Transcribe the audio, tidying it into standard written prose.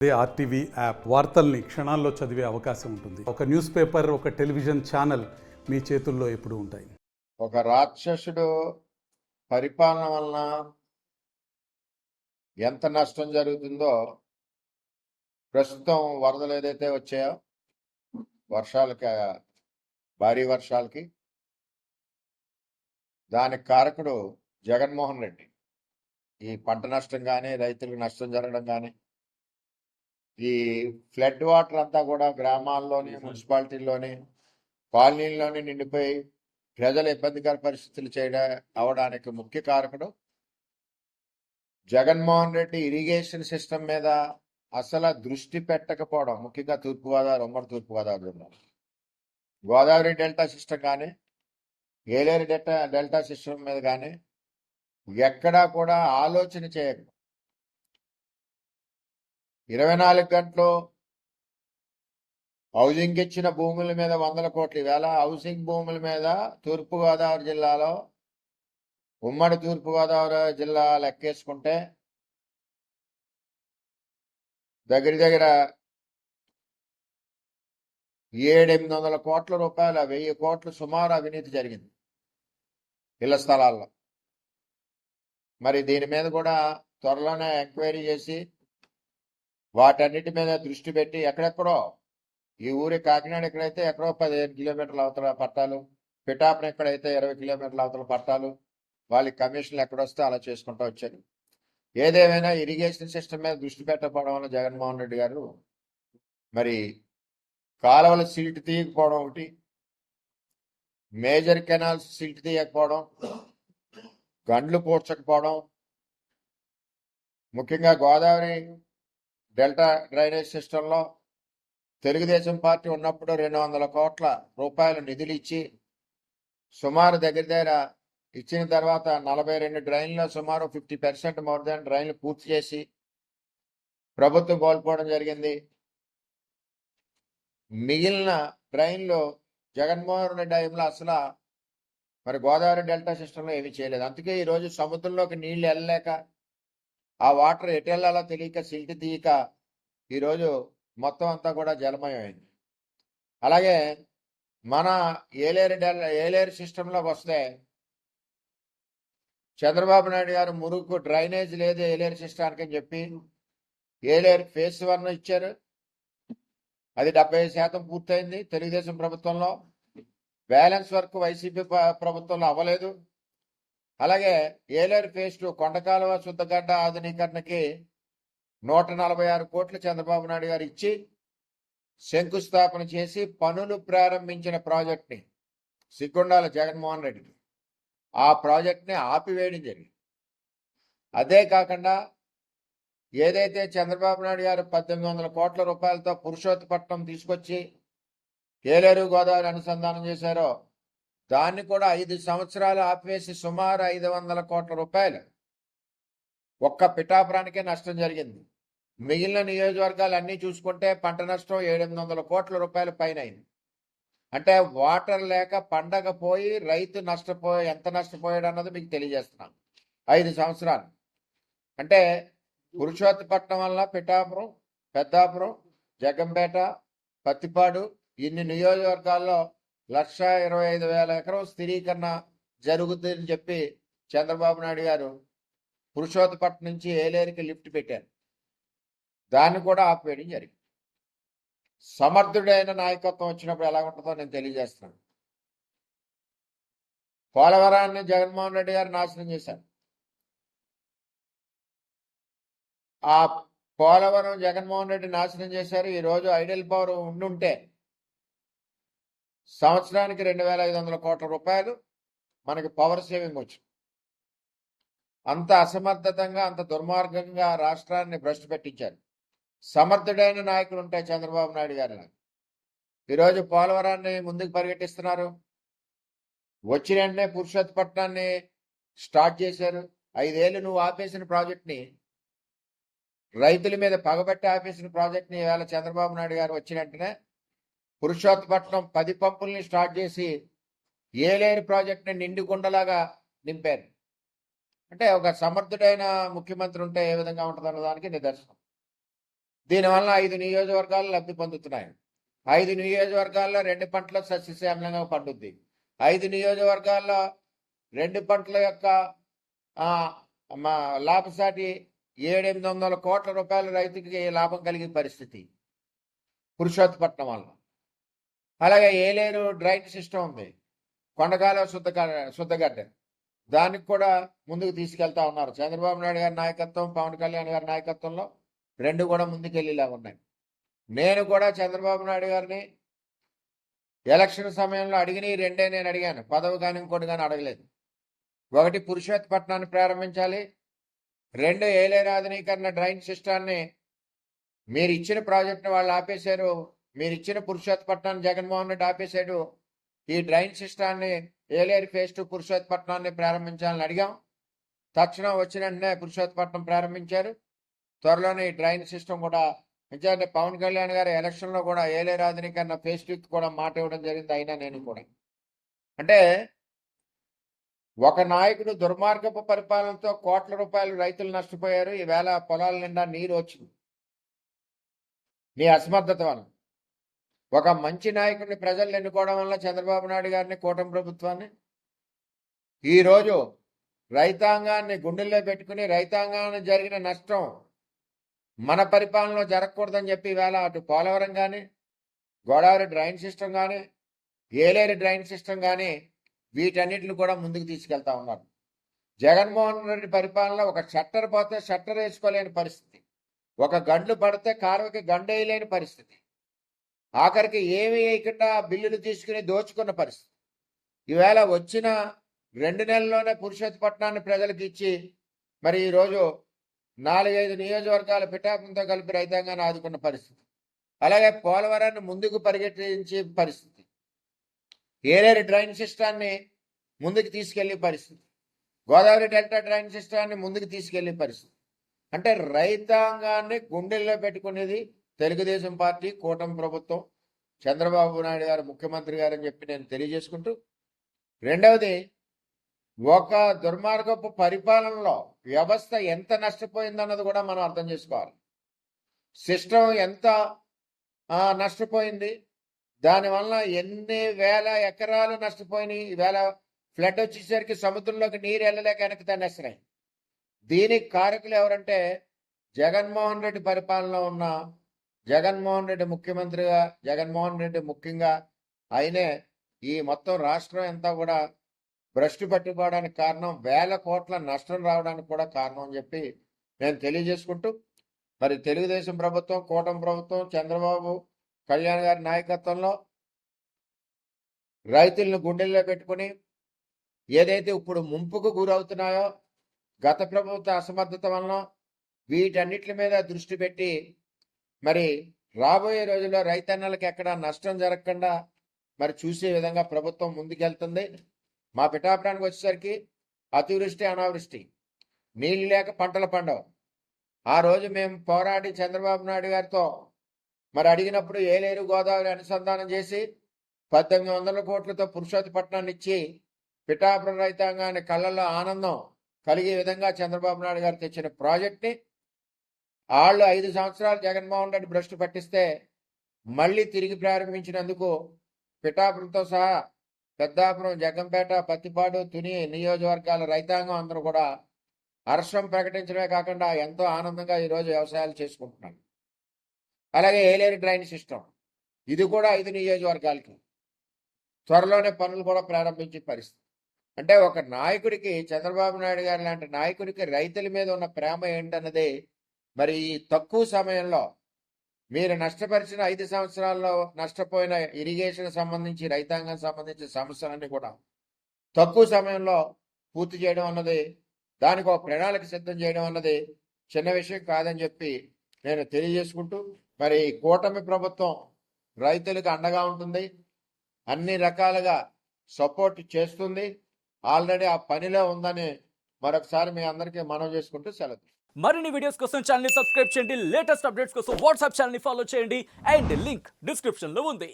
అదే RTV app వార్తల్ని క్షణాల్లో చదివే అవకాశం ఉంటుంది. ఒక న్యూస్ పేపర్, ఒక టెలివిజన్ ఛానల్ మీ చేతుల్లో ఎప్పుడూ ఉంటాయి. ఒక రాక్షసుడు పరిపాలన వలన ఎంత నష్టం జరుగుతుందో ప్రస్తుతం వరదలు ఏదైతే వచ్చాయో వర్షాలకి, భారీ వర్షాలకి దానికి కారకుడు జగన్మోహన్ రెడ్డి. ఈ పంట నష్టం కానీ, రైతులకు నష్టం జరగడం కానీ, ఈ ఫ్లడ్ వాటర్ అంతా కూడా గ్రామాల్లోని, మున్సిపాలిటీల్లోని, కాలనీల్లోని నిండిపోయి ప్రజలు ఇబ్బందికర పరిస్థితులు అవడానికి ముఖ్య కారకుడు జగన్మోహన్ రెడ్డి. ఇరిగేషన్ సిస్టమ్ మీద అసలు దృష్టి పెట్టకపోవడం, ముఖ్యంగా తూర్పుగోదావరి, ఉమ్మడి తూర్పుగోదావరి జిల్లా, గోదావరి డెల్టా సిస్టమ్ కానీ, ఏలేరు డెల్టా సిస్టమ్ మీద కానీ ఎక్కడా కూడా ఆలోచన చేయకు. 24 గంటలు హౌసింగ్ ఇచ్చిన భూముల మీద 100 కోట్లు, వేల హౌసింగ్ భూముల మీద తూర్పుగోదావరి జిల్లాలో, ఉమ్మడి తూర్పుగోదావరి జిల్లా లెక్కేసుకుంటే దగ్గర 700-800 కోట్ల రూపాయల, 1000 కోట్లు సుమారు అవినీతి జరిగింది ఇళ్ల స్థలాల్లో. మరి దీని మీద కూడా త్వరలోనే ఎంక్వైరీ చేసి వాటన్నిటి మీద దృష్టి పెట్టి ఎక్కడెక్కడో, ఈ ఊరి కాకినాడ ఎక్కడైతే ఎక్కడో 15 కిలోమీటర్ల అవతల పట్టాలు, పిఠాపురం ఎక్కడైతే 20 కిలోమీటర్ల అవతల పట్టాలు, వాళ్ళకి కమిషన్లు ఎక్కడొస్తే అలా చేసుకుంటూ వచ్చారు. ఏదేమైనా ఇరిగేషన్ సిస్టమ్ మీద దృష్టి పెట్టకపోవడం వల్ల జగన్మోహన్ రెడ్డి గారు మరి కాలువల సిల్ట్ తీయకపోవడం ఒకటి, మేజర్ కెనాల్స్ సిల్ట్ తీయకపోవడం, గండ్లు పూడ్చకపోవడం, ముఖ్యంగా గోదావరి డెల్టా డ్రైనేజ్ సిస్టంలో తెలుగుదేశం పార్టీ ఉన్నప్పుడు 200 కోట్ల రూపాయలు నిధులు ఇచ్చి సుమారు దగ్గర ఇచ్చిన తర్వాత 42 డ్రైన్లో సుమారు 50% మోర్ దాన్ డ్రైన్లు పూర్తి చేసి ప్రభుత్వం కోల్పోవడం జరిగింది. మిగిలిన డ్రైన్లు జగన్మోహన్ రెడ్డి హయాంలో అసలు మరి గోదావరి డెల్టా సిస్టంలో ఏమీ చేయలేదు. అందుకే ఈరోజు సముద్రంలోకి నీళ్లు వెళ్ళలేక, ఆ వాటర్ ఎటు వెళ్ళాలో తెలియక, సిల్ట్ తీయక ఈరోజు మొత్తం అంతా కూడా జలమయమైంది. అలాగే మన ఏలేరు సిస్టంలోకి వస్తే చంద్రబాబు నాయుడు గారు మురుగు డ్రైనేజ్ లేదు ఏలేరు సిస్టానికి అని చెప్పి ఏలేరు ఫేజ్ 1 ఇచ్చారు. అది 70% పూర్తయింది తెలుగుదేశం ప్రభుత్వంలో. బ్యాలెన్స్ వర్క్ వైసీపీ ప్రభుత్వంలో అవ్వలేదు. అలాగే ఏలేరు ఫేజ్ 2 కొండకాలువ శుద్ధగడ్డ ఆధునీకరణకి 146 కోట్లు చంద్రబాబు నాయుడు గారు ఇచ్చి శంకుస్థాపన చేసి పనులు ప్రారంభించిన ప్రాజెక్ట్ని సిగ్గుండాల జగన్మోహన్ రెడ్డికి ఆ ప్రాజెక్ట్ని ఆపివేయడం జరిగింది. అదే కాకుండా ఏదైతే చంద్రబాబు నాయుడు గారు 1800 కోట్ల రూపాయలతో పురుషోత్తపట్నం తీసుకొచ్చి ఏలేరు గోదావరి అనుసంధానం చేశారో దాన్ని కూడా 5 సంవత్సరాలు ఆపివేసి సుమారు 500 కోట్ల రూపాయలు ఒక్క పిఠాపురానికే నష్టం జరిగింది. మిగిలిన నియోజకవర్గాలు అన్నీ చూసుకుంటే పంట నష్టం 700 కోట్ల రూపాయల పైన అయింది. అంటే వాటర్ లేక పండగ పోయి రైతు ఎంత నష్టపోయాడు అన్నది మీకు తెలియజేస్తున్నాను. 5 సంవత్సరాలు అంటే పురుషోత్తపట్నం వల్ల పిఠాపురం, పెద్దాపురం, జగ్గంపేట, పత్తిపాడు ఇన్ని నియోజకవర్గాల్లో 1,25,000 ఎకరం స్థిరీకరణ జరుగుతుందని చెప్పి చంద్రబాబు నాయుడు గారు పురుషోత్తపట్నం నుంచి ఏలేరుకి లిఫ్ట్ పెట్టారు. దాన్ని కూడా ఆపివేయడం జరిగింది. సమర్థుడైన నాయకత్వం వచ్చినప్పుడు ఎలా ఉంటుందో నేను తెలియజేస్తున్నాను. పోలవరాన్ని జగన్మోహన్ రెడ్డి గారు నాశనం చేశారు. ఆ పోలవరం జగన్మోహన్ రెడ్డి నాశనం చేశారు. ఈరోజు ఐడల్ పవర్ ఉండుంటే సంవత్సరానికి 2,500 కోట్ల రూపాయలు మనకి పవర్ సేవింగ్ వచ్చింది. అంత అసమర్థతంగా, అంత దుర్మార్గంగా రాష్ట్రాన్ని భ్రష్టు పెట్టించారు. సమర్థుడైన నాయకులు ఉంటాయి చంద్రబాబు నాయుడు గారు. ఈరోజు పోలవరాన్ని ముందుకు పరిగెట్టిస్తున్నారు. వచ్చిన వెంటనే పురుషోత్తపట్నాన్ని స్టార్ట్ చేశారు. 5 ఏళ్ళు నువ్వు ఆపేసిన ప్రాజెక్ట్ని, రైతుల మీద పగబట్టి ఆపేసిన ప్రాజెక్ట్ని ఇవాళ చంద్రబాబు నాయుడు గారు వచ్చిన వెంటనే పురుషోత్తపట్నం 10 పంపుల్ని స్టార్ట్ చేసి ఏలేరు ప్రాజెక్ట్ని నిండి గుండలాగా నింపారు. అంటే ఒక సమర్థుడైన ముఖ్యమంత్రి ఉంటే ఏ విధంగా ఉంటుందన్న దానికి నిదర్శనం. దీనివల్ల 5 నియోజకవర్గాలు లబ్ధి పొందుతున్నాయి. 5 నియోజకవర్గాల్లో 2 పంటలు సస్యశ్యామలంగా పండుద్ది. 5 నియోజకవర్గాల్లో 2 పంటల యొక్క లాభసాటి 700-800 కోట్ల రూపాయల రైతుకి లాభం కలిగే పరిస్థితి పురుషోత్తపట్నం వల్ల. అలాగే ఏలేరు డ్రైన్ సిస్టమ్ ఉంది, కొండకాల శుద్ధగడ్డ, దానికి కూడా ముందుకు తీసుకెళ్తా ఉన్నారు. చంద్రబాబు నాయుడు గారి నాయకత్వం, పవన్ కళ్యాణ్ గారి నాయకత్వంలో 2 కూడా ముందుకెళ్ళేలా ఉన్నాయి. నేను కూడా చంద్రబాబు నాయుడు గారిని ఎలక్షన్ సమయంలో అడిగిన 2 నేను అడిగాను, పదవి కానీ ఇంకోటి కానీ అడగలేదు. 1 పురుషోత్తపట్నాన్ని ప్రారంభించాలి, 2 ఏలేరు ఆధునీకరణ డ్రైన్ సిస్టాన్ని మీరు ఇచ్చిన ప్రాజెక్టును వాళ్ళు ఆపేశారు, మీరు ఇచ్చిన పురుషోత్తపట్నాన్ని జగన్మోహన్ రెడ్డి ఆపేశాడు. ఈ డ్రైన్ సిస్టాన్ని ఏలేరు ఫేజ్ 2 పురుషోత్తపట్నాన్ని ప్రారంభించాలని అడిగాం. తక్షణం వచ్చిన వెంటనే పురుషోత్తపట్నం ప్రారంభించారు. త్వరలోనే ఈ డ్రైన్ సిస్టమ్ కూడా ఎందుకంటే పవన్ కళ్యాణ్ గారు ఎలక్షన్లో కూడా ఏలేరు ఆధునీకరణ ఫేజ్ 2 కూడా మాట ఇవ్వడం జరిగింది. అయినా నేను కూడా అంటే ఒక నాయకుడు దుర్మార్గపు పరిపాలనతో కోట్ల రూపాయలు రైతులు నష్టపోయారు. ఈవేళ పొలాల నిండా నీరు వచ్చింది నీ అసమర్థత వల్ల. ఒక మంచి నాయకుడిని ప్రజలు ఎన్నుకోవడం వల్ల చంద్రబాబు నాయుడు గారిని, కూటమి ప్రభుత్వాన్ని ఈరోజు రైతాంగాన్ని గుండెల్లో పెట్టుకుని రైతాంగాన్ని జరిగిన నష్టం మన పరిపాలనలో జరగకూడదని చెప్పి ఈవేళ అటు పోలవరం కానీ, గోదావరి డ్రైన్ సిస్టమ్ కానీ, ఏలేరు డ్రైన్ సిస్టమ్ కానీ వీటన్నిటిని కూడా ముందుకు తీసుకెళ్తా ఉన్నారు. జగన్మోహన్ రెడ్డి పరిపాలనలో ఒక షట్టర్ పోతే షట్టర్ వేసుకోలేని పరిస్థితి, ఒక గండ్లు పడితే కాలువకి గండు వేయలేని పరిస్థితి, ఆఖరికి ఏమీ వేయకుండా బిల్లులు తీసుకుని దోచుకున్న పరిస్థితి. ఈవేళ వచ్చిన 2 నెలల్లోనే పురుషోత్తపట్నాన్ని ప్రజలకు ఇచ్చి మరి ఈరోజు 4-5 నియోజకవర్గాల పిఠాపురంతో కలిపి రైతాంగాన్ని ఆదుకున్న పరిస్థితి. అలాగే పోలవరాన్ని ముందుకు పరిగెట్టించే పరిస్థితి, ఏలేరు డ్రైన్ సిస్టాన్ని ముందుకు తీసుకెళ్లే పరిస్థితి, గోదావరి డెల్టా డ్రైన్ సిస్టాన్ని ముందుకు తీసుకెళ్లే పరిస్థితి. అంటే రైతాంగాన్ని గుండెల్లో పెట్టుకునేది తెలుగుదేశం పార్టీ, కూటమి ప్రభుత్వం, చంద్రబాబు నాయుడు గారు ముఖ్యమంత్రి గారు అని చెప్పి నేను తెలియజేసుకుంటూ, రెండవది ఒక దుర్మార్గపు పరిపాలనలో వ్యవస్థ ఎంత నష్టపోయిందన్నది కూడా మనం అర్థం చేసుకోవాలి. సిస్టమ్ ఎంత నష్టపోయింది, దానివల్ల ఎన్ని వేల ఎకరాలు నష్టపోయినాయి. ఈవేళ ఫ్లడ్ వచ్చేసరికి సముద్రంలోకి నీరు వెళ్ళలేక వెనక్కి తన్నేస్తున్నాయి. దీనికి కారకులు ఎవరంటే జగన్మోహన్ రెడ్డి పరిపాలనలో ఉన్న జగన్మోహన్ రెడ్డి ముఖ్యమంత్రిగా, జగన్మోహన్ రెడ్డి ముఖ్యంగా ఆయనే ఈ మొత్తం రాష్ట్రం అంతా కూడా భ్రష్టు పట్టుకోవడానికి కారణం, వేల కోట్ల నష్టం రావడానికి కూడా కారణం అని చెప్పి నేను తెలియజేసుకుంటూ, మరి తెలుగుదేశం ప్రభుత్వం, కూటమి ప్రభుత్వం, చంద్రబాబు కళ్యాణ్ గారి నాయకత్వంలో రైతులను గుండెల్లో పెట్టుకుని ఏదైతే ఇప్పుడు ముంపుకు గురవుతున్నాయో గత ప్రభుత్వ అసమర్థత వలన వీటన్నిటి మీద దృష్టి పెట్టి మరి రాబోయే రోజుల్లో రైతన్నలకు ఎక్కడ నష్టం జరగకుండా మరి చూసే విధంగా ప్రభుత్వం ముందుకెళ్తుంది. మా పిఠాపురానికి వచ్చేసరికి అతివృష్టి, అనావృష్టి, నీళ్ళు లేక పంటలు పండవు. ఆ రోజు మేము పోరాడి చంద్రబాబు నాయుడు గారితో మరి అడిగినప్పుడు ఏలేరు గోదావరి అనుసంధానం చేసి 1800 కోట్లతో పురుషోత్తపట్నాన్ని ఇచ్చి పిఠాపురం రైతాంగాన్ని కళ్ళల్లో ఆనందం కలిగే విధంగా చంద్రబాబు నాయుడు గారు తెచ్చిన ప్రాజెక్ట్ని వాళ్ళు 5 సంవత్సరాలు జగన్మోహన్ రెడ్డి భ్రష్టు పట్టిస్తే మళ్ళీ తిరిగి ప్రారంభించినందుకు పిఠాపురంతో సహా పెద్దాపురం, జగ్గంపేట, పత్తిపాడు, తుని నియోజకవర్గాల రైతాంగం అందరూ కూడా హర్షం ప్రకటించడమే కాకుండా ఎంతో ఆనందంగా ఈరోజు వ్యవసాయాలు చేసుకుంటున్నారు. అలాగే ఏలేరు డ్రైన్ సిస్టమ్, ఇది కూడా 5 నియోజకవర్గాలకి త్వరలోనే పనులు కూడా ప్రారంభించే పరిస్థితి. అంటే ఒక నాయకుడికి, చంద్రబాబు నాయుడు గారు లాంటి నాయకుడికి రైతుల మీద ఉన్న ప్రేమ ఏంటన్నది మరి ఈ తక్కువ సమయంలో మీరు నష్టపరిచిన 5 సంవత్సరాల్లో నష్టపోయిన ఇరిగేషన్ సంబంధించి, రైతాంగం సంబంధించిన సమస్యలన్నీ కూడా తక్కువ సమయంలో పూర్తి చేయడం అన్నది, దానికి ఒక ప్రణాళిక సిద్ధం చేయడం అన్నది చిన్న విషయం కాదని చెప్పి నేను తెలియజేసుకుంటూ, మరి కూటమి ప్రభుత్వం రైతులకు అండగా ఉంటుంది, అన్ని రకాలుగా సపోర్ట్ చేస్తుంది, ఆల్రెడీ ఆ పనిలో ఉందని మరొకసారి మీ అందరికీ మనవి చేసుకుంటూ సెలవు. మరిన్ని వీడియోస్ కోసం ఛానల్ ని సబ్స్క్రైబ్ చేయండి, లేటెస్ట్ అప్డేట్స్ కోసం వాట్సాప్ ఛానల్ ని ఫాలో చేయండి అండ్ లింక్ డిస్క్రిప్షన్ లో ఉంది.